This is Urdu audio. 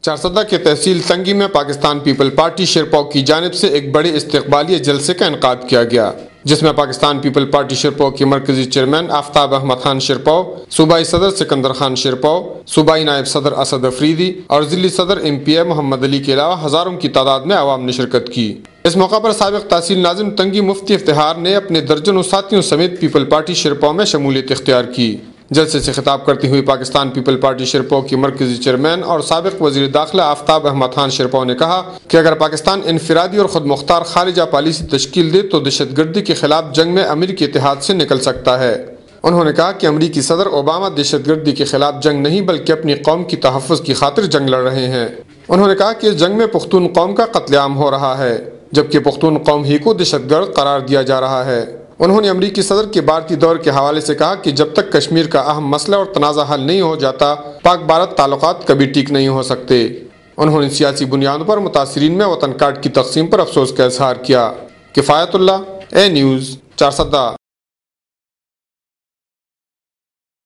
چارسدہ کے تحصیل تنگی میں پاکستان پیپل پارٹی شیرپور کی جانب سے ایک بڑے استقبالیہ جلسے کا انعقاد کیا گیا، جس میں پاکستان پیپل پارٹی شیرپور کے مرکزی چیئرمین آفتاب احمد خان شیرپور، صوبائی صدر سکندر خان شیرپور، صوبائی نائب صدر اسد افریدی اور ضلعی صدر ایم پی اے محمد علی کے علاوہ ہزاروں کی تعداد میں عوام نے شرکت کی۔ اس موقع پر سابق تحصیل ناظم تنگی مفتی افتخار نے اپنے درجنوں ساتھیوں سمیت پیپل پارٹی شیرپور میں شمولیت اختیار کی۔ جلسے سے خطاب کرتے ہوئے پاکستان پیپل پارٹی شیرپور کے مرکزی چیئرمین اور سابق وزیر داخلہ آفتاب احمد خان شیرپور نے کہا کہ اگر پاکستان انفرادی اور خود مختار خارجہ پالیسی تشکیل دے تو دہشت گردی کے خلاف جنگ میں امریکی اتحاد سے نکل سکتا ہے۔ انہوں نے کہا کہ امریکی صدر اوباما دہشت گردی کے خلاف جنگ نہیں بلکہ اپنی قوم کی تحفظ کی خاطر جنگ لڑ رہے ہیں۔ انہوں نے کہا کہ اس جنگ میں پختون قوم کا قتل عام ہو رہا ہے، جبکہ پختون قوم ہی کو دہشت گرد قرار دیا جا رہا ہے۔ انہوں نے امریکی صدر کے بھارتی دور کے حوالے سے کہا کہ جب تک کشمیر کا اہم مسئلہ اور تنازع حل نہیں ہو جاتا، پاک بھارت تعلقات کبھی ٹھیک نہیں ہو سکتے۔ انہوں نے سیاسی بنیادوں پر متاثرین میں وطن کارڈ کی تقسیم پر افسوس کا اظہار کیا۔ کفایت اللہ، اے نیوز، چارسدہ۔